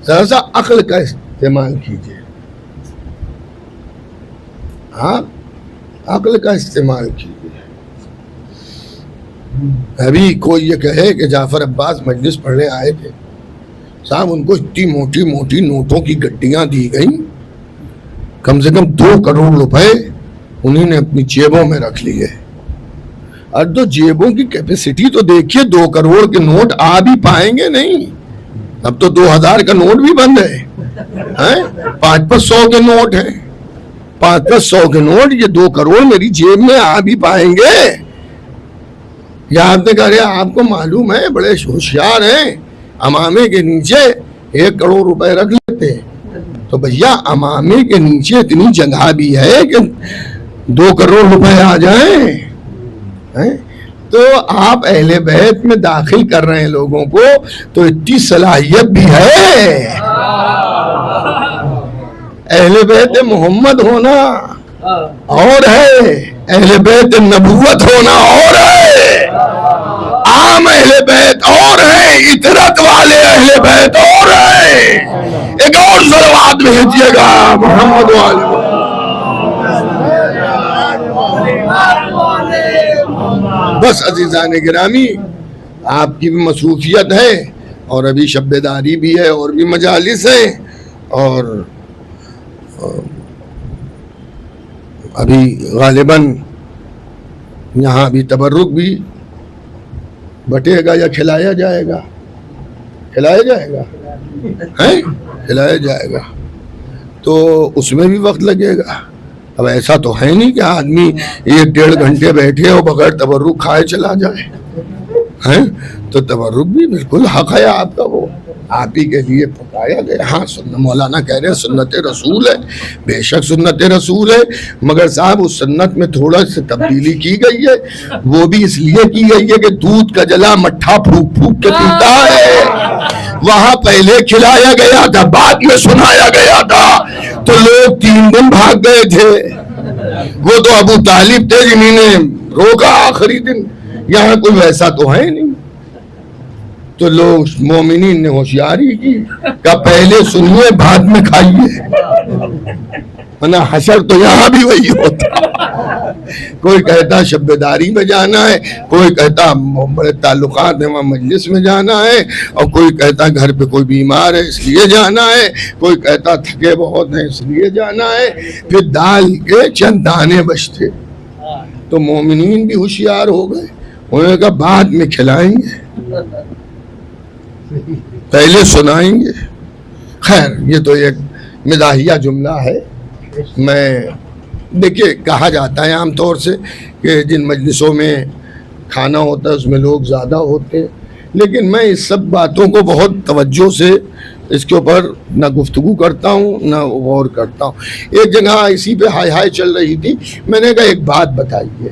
ذرا سا عقل کا استعمال کیجیے، آپ عقل کا استعمال کیجیے۔ ابھی کوئی یہ کہے کہ جعفر عباس مجلس پڑھنے آئے تھے، صاحب ان کو اتنی موٹی موٹی نوٹوں کی گڈیاں دی گئیں، کم سے کم 2 کروڑ روپے انہیں نے اپنی جیبوں میں رکھ لیے۔ اور تو جیبوں کی کیپیسٹی تو دیکھیے، 2 کروڑ کے نوٹ آ بھی پائیں گے نہیں، اب تو 2000 کا نوٹ بھی بند ہے، 500 کے نوٹ ہیں، 500 کے نوٹ، یہ 2 کروڑ میری جیب میں آ بھی پائیں گے؟ یا آپ نے کہا آپ کو معلوم ہے بڑے ہوشیار ہیں، امامے کے نیچے 1 کروڑ روپے رکھ لیتے ہیں۔ تو بھیا امامے کے نیچے اتنی جگہ بھی ہے کہ 2 کروڑ روپے آ جائیں؟ تو آپ اہل بیت میں داخل کر رہے ہیں لوگوں کو، تو اتنی صلاحیت بھی ہے۔ اہل بیت محمد ہونا اور ہے، اہل بیت نبوت ہونا اور ہے، عام اہل بیت اور ہے، اطرت والے اہل بیت اور ہے۔ ایک اور صلوات بھیجیے گا محمد والے۔ بس عزیزان گرامی، آپ کی بھی مصروفیت ہے اور ابھی شب بیداری بھی ہے اور بھی مجالس ہیں، اور ابھی غالباً یہاں بھی تبرک بھی بٹے گا یا کھلایا جائے گا؟ کھلایا جائے گا، کھلایا جائے گا، تو اس میں بھی وقت لگے گا۔ اب ایسا تو ہے نہیں کہ آدمی 1-1.5 گھنٹے بیٹھے اور بغیر تبرک کھائے چلا جائے، تو تبرک بھی بالکل حق ہے آپ کا، وہ آپ ہی کے لیے پکایا گیا۔ ہاں مولانا کہہ رہے ہیں سنت رسول ہے، بے شک سنت رسول ہے، مگر صاحب اس سنت میں تھوڑا سی تبدیلی کی گئی ہے، وہ بھی اس لیے کی گئی ہے کہ دودھ کا جلا مٹھا پھونک پھونک کے پیتا ہے۔ وہاں پہلے کھلایا گیا تھا، بعد میں سنایا گیا تھا، تو لوگ 3 دن بھاگ گئے تھے۔ وہ تو ابو طالب تھے جنہوں نے روکا آخری دن، یہاں کوئی ویسا تو ہے نہیں۔ تو لوگ مومنین نے ہوشیاری کی کہ پہلے سنیے بعد میں کھائیے، ورنہ حشر تو یہاں بھی وہی ہوتا۔ کوئی کہتا شب بیداری میں جانا ہے، کوئی کہتا بڑے تعلقات ہیں وہاں مجلس میں جانا ہے، اور کوئی کہتا گھر پہ کوئی بیمار ہے اس لیے جانا ہے، کوئی کہتا تھکے بہت ہیں اس لیے جانا ہے۔ پھر دال کے چند دانے بچتے، تو مومنین بھی ہوشیار ہو گئے، انہوں نے کہا بعد میں کھلائیں گے، پہلے سنائیں گے۔ خیر یہ تو ایک مزاحیہ جملہ ہے۔ میں دیکھیے کہا جاتا ہے عام طور سے کہ جن مجلسوں میں کھانا ہوتا ہے اس میں لوگ زیادہ ہوتے ہیں، لیکن میں اس سب باتوں کو بہت توجہ سے اس کے اوپر نہ گفتگو کرتا ہوں نہ غور کرتا ہوں۔ ایک جگہ اسی پہ ہائے ہائے چل رہی تھی، میں نے کہا ایک بات بتائیے،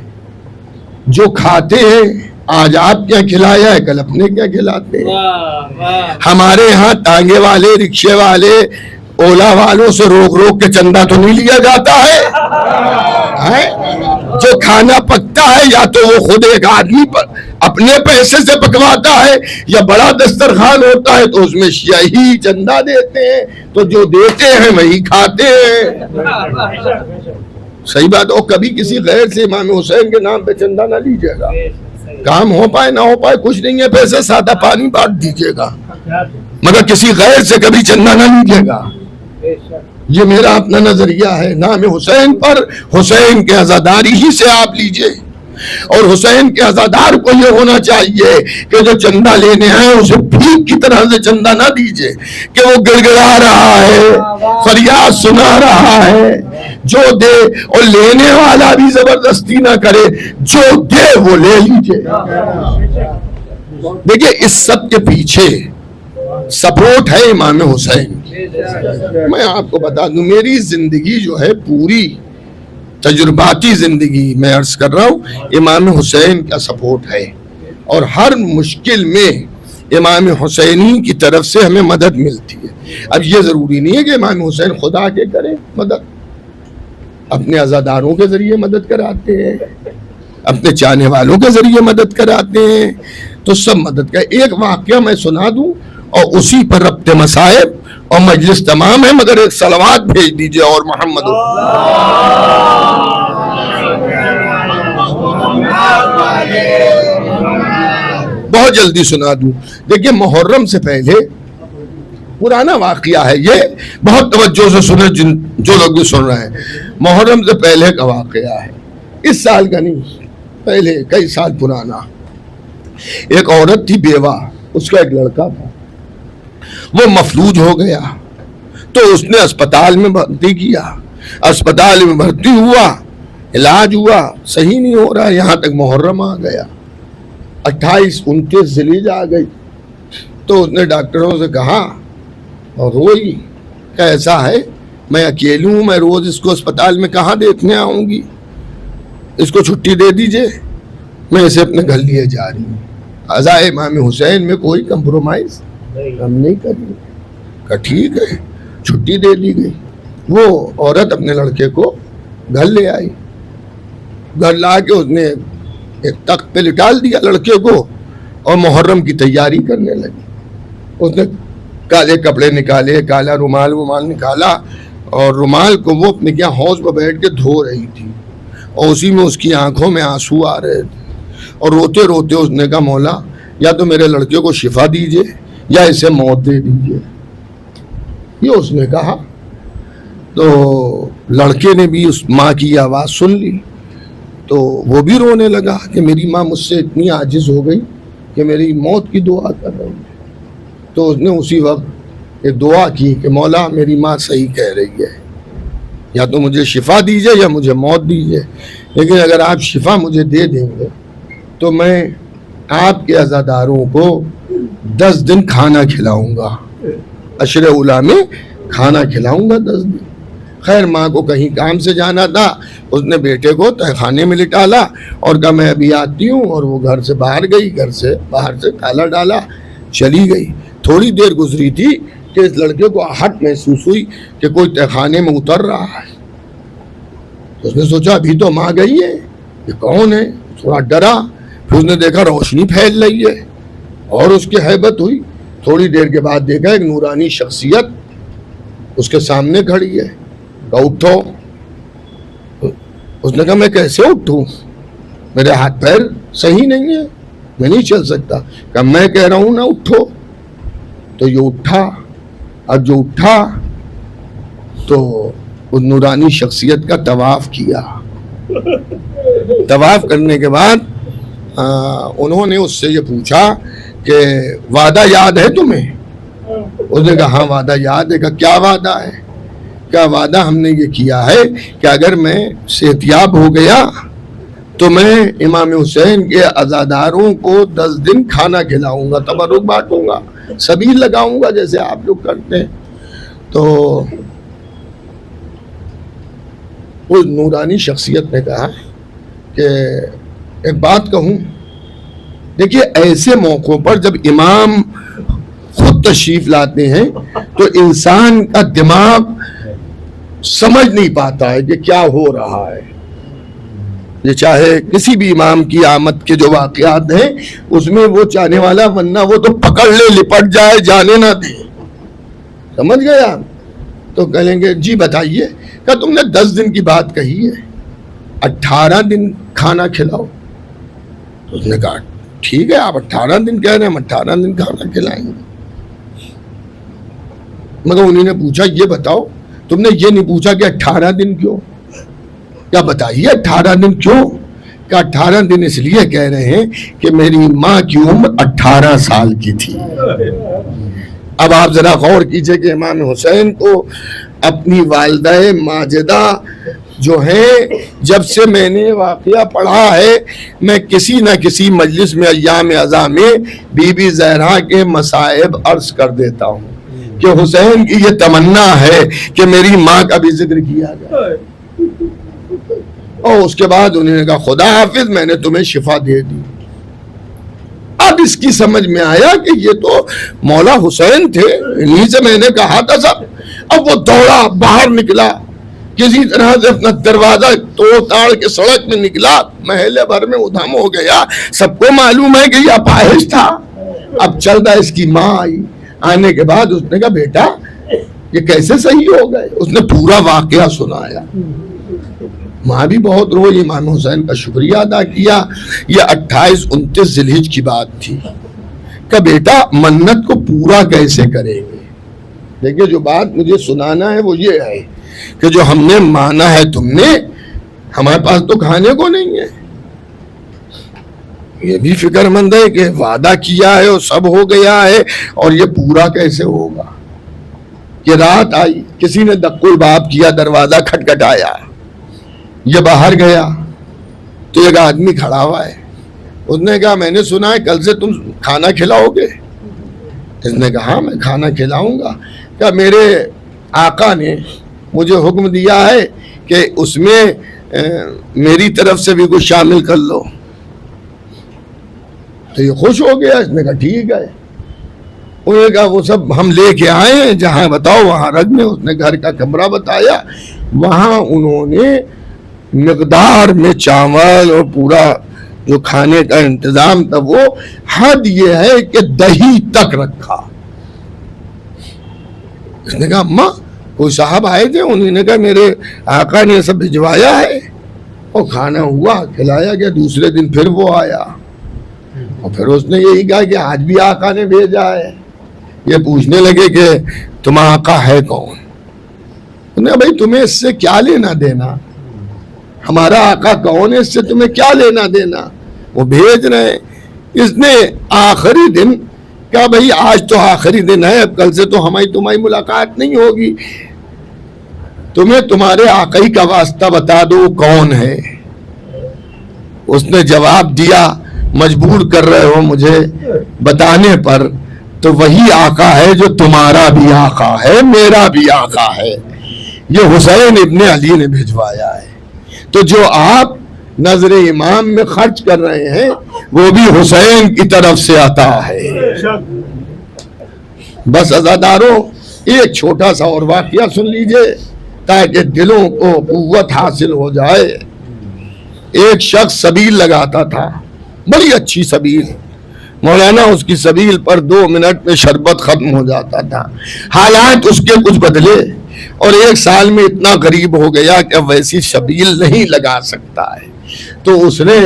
جو کھاتے ہیں آج آپ کیا کھلایا ہے کل اپنے کیا کھلاتے ہیں؟ ہمارے ہاں ٹانگے والے، رکشے والے، اولا والوں سے روک روک کے چندہ تو نہیں لیا جاتا ہے؟ جو کھانا پکتا ہے یا تو وہ خود ایک آدمی پر اپنے پیسے سے پکواتا ہے، یا بڑا دسترخوان ہوتا ہے تو اس میں یہی چندہ دیتے ہیں، تو جو دیتے ہیں وہی کھاتے ہیں۔ صحیح بات ہو، کبھی کسی غیر سے امام حسین کے نام پہ چندہ نہ لیجیے گا، کام ہو پائے نہ ہو پائے کچھ نہیں ہے، پیسے سادہ پانی بانٹ دیجیے گا، مگر کسی غیر سے کبھی چندہ نہ لیجیے گا۔ یہ میرا اپنا نظریہ ہے، نام حسین پر حسین کے عزاداری ہی سے آپ لیجئے، اور حسین کے عزادار کو یہ ہونا چاہیے کہ جو چندہ لینے ہیں اسے بھیک کی طرح سے چندہ نہ دیجئے کہ وہ گڑگڑا رہا ہے، فریاد سنا رہا ہے، جو دے، اور لینے والا بھی زبردستی نہ کرے، جو دے وہ لے لیجئے۔ دیکھیں اس سب کے پیچھے سپورٹ ہے امام حسین۔ میں آپ کو بتا دوں میری زندگی جو ہے پوری تجرباتی زندگی میں عرض کر رہا ہوں، امام حسین کا سپورٹ ہے، اور ہر مشکل میں امام حسینی کی طرف سے ہمیں مدد ملتی ہے۔ اب یہ ضروری نہیں ہے کہ امام حسین خدا کے کریں مدد، اپنے عزاداروں کے ذریعے مدد کراتے ہیں، اپنے چاہنے والوں کے ذریعے مدد کراتے ہیں، تو سب مدد کا۔ ایک واقعہ میں سنا دوں اور اسی پر ربط مصائب، اور مجلس تمام ہے مگر ایک صلوات بھیج دیجئے اور محمد بہت جلدی سنا دوں۔ دیکھیں محرم سے پہلے پرانا واقعہ ہے، یہ بہت توجہ سے سنیں جو لوگ بھی سن رہے ہیں، محرم سے پہلے کا واقعہ ہے، اس سال کا نہیں، پہلے کئی سال پرانا۔ ایک عورت تھی بیوہ، اس کا ایک لڑکا تھا، وہ مفلوج ہو گیا، تو اس نے اسپتال میں بھرتی کیا، اسپتال میں بھرتی ہوا، علاج ہوا، صحیح نہیں ہو رہا، یہاں تک محرم آ گیا، 28-29 ذیلحجہ آ گئی، تو اس نے ڈاکٹروں سے کہا اور روئی کہ ایسا ہے میں اکیلی ہوں، میں روز اس کو اسپتال میں کہاں دیکھنے آؤں گی، اس کو چھٹی دے دیجئے، میں اسے اپنے گھر لیے جا رہی ہوں۔ عزائے امام حسین میں کوئی کمپرومائز ہم نہیں کریں گے، کہ ٹھیک ہے چھٹی دے دی گئی۔ وہ عورت اپنے لڑکے کو گھر لے آئی. گھر لا کے اس نے ایک تخت پہ لٹال دیا لڑکے کو اور محرم کی تیاری کرنے لگی. اس نے کالے کپڑے نکالے, کالا رومال نکالا, اور رومال کو وہ اپنے کیا حوض پہ بیٹھ کے دھو رہی تھی, اور اسی میں اس کی آنکھوں میں آنسو آ رہے تھے. اور روتے روتے اس نے کہا مولا یا تو میرے لڑکے کو شفا دیجئے یا اسے موت دے دیجئے. یہ اس نے کہا. تو لڑکے نے بھی اس ماں کی آواز سن لی, تو وہ بھی رونے لگا کہ میری ماں مجھ سے اتنی عاجز ہو گئی کہ میری موت کی دعا کر رہی ہے. تو اس نے اسی وقت ایک دعا کی کہ مولا میری ماں صحیح کہہ رہی ہے, یا تو مجھے شفا دیجئے یا مجھے موت دیجئے, لیکن اگر آپ شفا مجھے دے دیں گے تو میں آپ کے عزاداروں کو 10 دن کھانا کھلاؤں گا, عشر اولا میں کھانا کھلاؤں گا 10 دن. خیر ماں کو کہیں کام سے جانا تھا, اس نے بیٹے کو تہخانے میں لٹالا اور کہا میں ابھی آتی ہوں, اور وہ گھر سے باہر گئی, گھر سے باہر سے تالا ڈالا چلی گئی. تھوڑی دیر گزری تھی کہ اس لڑکے کو آہٹ محسوس ہوئی کہ کوئی تہخانے میں اتر رہا ہے. اس نے سوچا ابھی تو ماں گئی ہے, یہ کون ہے؟ تھوڑا ڈرا. پھر اس نے دیکھا روشنی پھیل رہی ہے اور اس کی ہیبت ہوئی. تھوڑی دیر کے بعد دیکھا ایک نورانی شخصیت اس کے سامنے کھڑی ہے. کہا اٹھو. اس نے کہا میں کیسے اٹھوں, میرے ہاتھ پیر صحیح نہیں ہے, میں نہیں چل سکتا. کہا میں کہہ رہا ہوں نا اٹھو. تو یہ اٹھا. اب جو اٹھا تو اس نورانی شخصیت کا طواف کیا. طواف کرنے کے بعد انہوں نے اس سے یہ پوچھا کہ وعدہ یاد ہے تمہیں؟ اس نے کہا ہاں وعدہ یاد ہے. کہا کیا وعدہ ہے؟ کیا وعدہ ہم نے یہ کیا ہے کہ اگر میں صحتیاب ہو گیا تو میں امام حسین کے عزاداروں کو 10 دن کھانا کھلاؤں گا, تبرک بانٹوں گا, سبیل لگاؤں گا جیسے آپ لوگ کرتے ہیں. تو اس نورانی شخصیت نے کہا کہ ایک بات کہوں, دیکھیے ایسے موقعوں پر جب امام خود تشریف لاتے ہیں تو انسان کا دماغ سمجھ نہیں پاتا ہے کہ کیا ہو رہا ہے. یہ چاہے کسی بھی امام کی آمد کے جو واقعات ہیں اس میں وہ چاہنے والا, ورنہ وہ تو پکڑ لے, لپٹ جائے, جانے نہ دے. سمجھ گئے آپ؟ تو کہیں گے جی بتائیے. کہ تم نے 10 دن کی بات کہی ہے, 18 دن کھانا کھلاؤ. تو اس نے کہا ٹھیک ہے آپ 18 دن کہہ رہے ہیں, ہم 18 دن کھانا کھلائیں گے. مگر انہوں نے پوچھا یہ بتاؤ تم نے یہ نہیں پوچھا کہ 18 دن کیوں؟ کیا بتائیے 18 دن کیوں؟ کہ 18 دن اس لیے کہہ رہے ہیں کہ میری ماں کی عمر 18 سال کی تھی. اب آپ ذرا غور کیجئے کہ امام حسین کو اپنی والدہ ماجدہ جو ہیں, جب سے میں نے واقعہ پڑھا ہے میں کسی نہ کسی مجلس میں ایام ازاں میں بی بی زہرا کے مصائب عرض کر دیتا ہوں کہ حسین کی یہ تمنا ہے کہ میری ماں کا بھی ذکر کیا جائے. اور اس کے بعد انہوں نے کہا خدا حافظ, میں نے تمہیں شفا دے دی. اب اس کی سمجھ میں آیا کہ یہ تو مولا حسین تھے, انہی سے میں نے کہا تھا سب. اب وہ دوڑا باہر نکلا, کسی طرح سے اپنا دروازہ توڑ تاڑ کے سڑک میں نکلا, محلے بھر میں ادھم ہو گیا. سب کو معلوم ہے کہ یہ اپاہج تھا. اب چل رہا, اس کی ماں آئی. آنے کے بعد اس نے کہا بیٹا یہ کیسے صحیح ہو گئے؟ اس نے پورا واقعہ سنایا. ماں بھی بہت روئی, امام حسین کا شکریہ ادا کیا. یہ 28-29 ذی الحجہ کی بات تھی کہ بیٹا منت کو پورا کیسے کریں گے. دیکھیے جو بات مجھے سنانا ہے وہ یہ ہے کہ جو ہم نے مانا ہے تم نے, ہمارے پاس تو کھانے کو نہیں ہے. یہ بھی فکر مند ہے کہ وعدہ کیا ہے اور سب ہو گیا ہے, اور یہ پورا کیسے ہوگا. یہ رات آئی, کسی نے دق الباب کیا, دروازہ کھٹکھٹایا. یہ باہر گیا تو ایک آدمی کھڑا ہوا ہے. اس نے کہا میں نے سنا ہے کل سے تم کھانا کھلاؤ گے. اس نے کہا ہاں میں کھانا کھلاؤں گا. کہ میرے آقا نے مجھے حکم دیا ہے کہ اس میں میری طرف سے بھی کچھ شامل کر لو. تو یہ خوش ہو گیا. اس نے کہا ٹھیک ہے. انہوں نے کہا وہ سب ہم لے کے آئے ہیں، جہاں بتاؤ وہاں رکھ میں. اس نے گھر کا کمرہ بتایا، وہاں انہوں نے مقدار میں چاول اور پورا جو کھانے کا انتظام تھا، وہ حد یہ ہے کہ دہی تک رکھا. اس نے کہا اماں کوئی صاحب آئے تھے، انہوں نے کہا میرے آقا نے سب بھجوایا ہے. اور کھانا ہوا، کھلایا گیا. دوسرے دن پھر وہ آیا اور پھر اس نے یہی کہا کہ آج بھی آقا نے بھیجا ہے. یہ پوچھنے لگے کہ تم آقا ہے کون؟ انہوں نے بھائی تمہیں اس سے کیا لینا دینا، ہمارا آقا کون ہے، اس سے تمہیں کیا لینا دینا، وہ بھیج رہے ہیں. اس نے آخری دن کہا بھائی آج تو آخری دن ہے، اب کل سے تو ہماری تمہاری ملاقات نہیں ہوگی، تمہیں تمہارے آقا کا واسطہ بتا دو کون ہے. اس نے جواب دیا مجبور کر رہے ہو مجھے بتانے پر، تو وہی آقا ہے جو تمہارا بھی آقا ہے میرا بھی آقا ہے، یہ حسین ابن علی نے بھجوایا ہے. تو جو آپ نظر امام میں خرچ کر رہے ہیں وہ بھی حسین کی طرف سے عطا ہے. بس عزاداروں ایک چھوٹا سا اور واقعہ سن لیجئے تاکہ دلوں کو قوت حاصل ہو جائے. ایک شخص سبیل لگاتا تھا، بڑی اچھی سبیل، مولانا اس کی سبیل پر 2 منٹ میں شربت ختم ہو جاتا تھا. حالات اس کے کچھ بدلے اور 1 سال میں اتنا غریب ہو گیا کہ اب ویسی سبیل نہیں لگا سکتا ہے. تو اس نے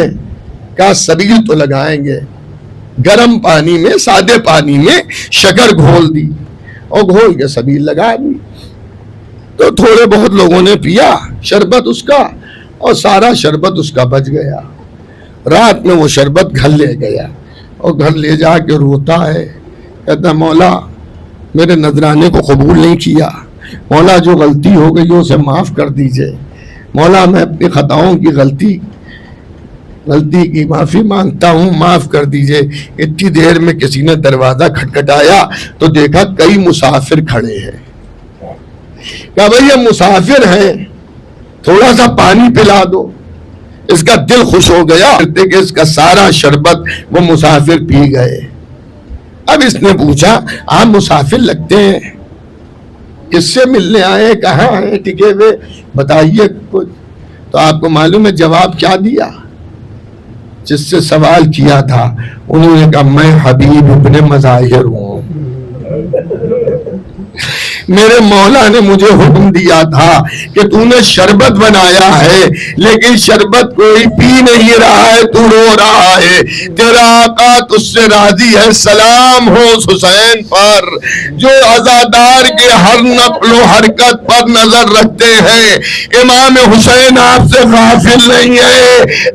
کہا سبیل تو لگائیں گے. گرم پانی میں، سادے پانی میں شکر گھول دی اور گھول کے سبیل لگا دی. تو تھوڑے بہت لوگوں نے پیا شربت اس کا اور سارا شربت اس کا بچ گیا. رات میں وہ شربت گھر لے گیا اور گھر لے جا کے روتا ہے، کہتا مولا میرے نذرانے کو قبول نہیں کیا، مولا جو غلطی ہو گئی اسے معاف کر دیجئے، مولا میں اپنی خطاؤں کی غلطی کی معافی مانگتا ہوں، معاف کر دیجئے. اتنی دیر میں کسی نے دروازہ کھٹکھٹایا تو دیکھا کئی مسافر کھڑے ہیں. کہا بھئی یہ مسافر ہیں، تھوڑا سا پانی پلا دو. اس کا دل خوش ہو گیا کہ اس کا سارا شربت وہ مسافر پی گئے. اب اس نے پوچھا آپ مسافر لگتے ہیں، کس سے ملنے آئے، کہاں ہیں ٹکے ہوئے، بتائیے کچھ. تو آپ کو معلوم ہے جواب کیا دیا؟ جس سے سوال کیا تھا انہوں نے کہا میں حبیب ابن مظاہر ہوں، میرے مولا نے مجھے حکم دیا تھا کہ تو نے شربت بنایا ہے لیکن شربت کوئی پی نہیں رہا ہے، تو رو رہا ہے، تیرا آقا تجھ سے راضی ہے. سلام ہو اس حسین پر جو عزادار کے ہر نقل و حرکت پر نظر رکھتے ہیں. امام حسین آپ سے غافل نہیں ہے،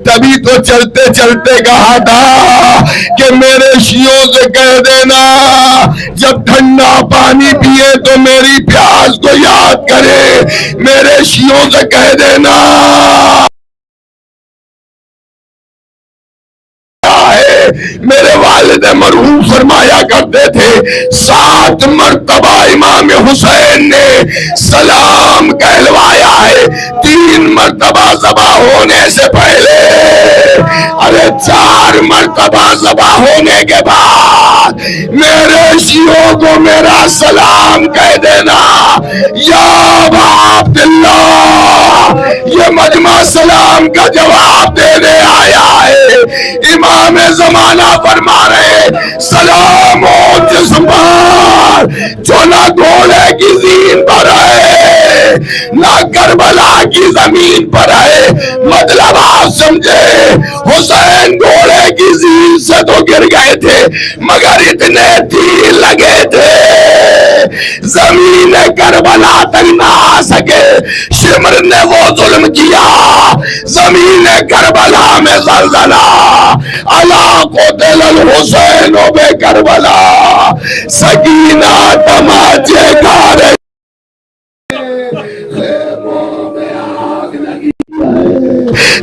تبھی تو چلتے چلتے کہا تھا کہ میرے شیعوں سے کہہ دینا جب ٹھنڈا پانی پیے تو میری پیاس کو یاد کرے. میرے شیعوں سے کہہ دینا میرے والد مرحوم فرمایا کرتے تھے 7 مرتبہ امام حسین نے سلام کہلوایا ہے، 3 مرتبہ ذبح ہونے سے پہلے، ارے 4 مرتبہ ذبح ہونے کے بعد میرے شیعوں کو میرا سلام کہہ دینا. یا ابا عبداللہ یہ مجمع سلام کا جواب دینے آیا ہے. امام زمانہ فرما رہے سلام ہو جسم پر جو نہ گھوڑے کی زین پر ہے نہ کربلا کی زمین پر ہے. مطلب آپ سمجھے حسین گھوڑے کی زین سے تو گر گئے تھے مگر اتنے تیر لگے تھے زمین کربلا تک نہ آ سکے. شمر نے وہ ظلم کیا، زمین کربلا میں زلزلہ، الا قتل الحسین بے کربلا، سکینہ تماچے کھا رہے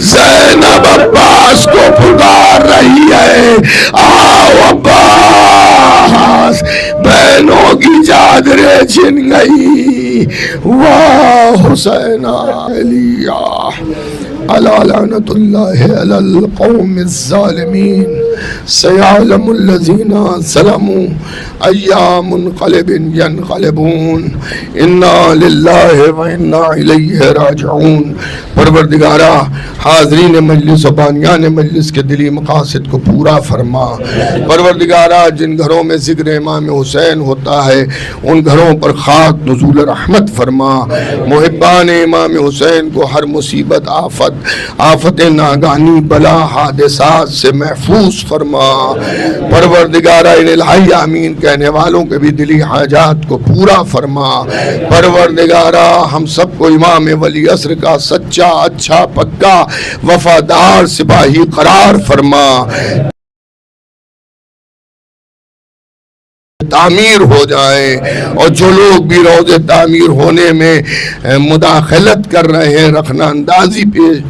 زینب عباس کو پکار رہی ہے، آؤ عباس، بہنوں کی چادریں چھن گئی. واہ حسین علیہ علی لعنت اللہ علی القوم الظالمین. سيعلم الذين ظلموا أي منقلب ينقلبون إنا لله وإنا إليه راجعون۔ پروردگارہ حاضرین مجلس و بانیان مجلس کے دلی مقاصد کو پورا فرما۔ پروردگارہ جن گھروں میں ذکر امام حسین ہوتا ہے ان گھروں پر خاک نزول رحمت فرما۔ محبان امام حسین کو ہر مصیبت، آفت ناگانی، بلا، حادثات سے محفوظ فرما۔ پروردگارہ الہی آمین کہنے والوں کے بھی دلی حاجات کو پورا فرما۔ پروردگارہ ہم سب کو امام ولی عصر کا سچا، اچھا، پکا، وفادار سپاہی قرار فرما۔ تعمیر ہو جائیں، اور جو لوگ بھی روضے تعمیر ہونے میں مداخلت کر رہے ہیں، رخنہ اندازی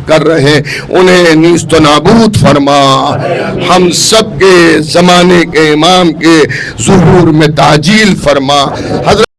کر رہے ہیں، انہیں نیست و نابود فرما۔ ہم سب کے زمانے کے امام کے ظہور میں تعجیل فرما۔ حضرت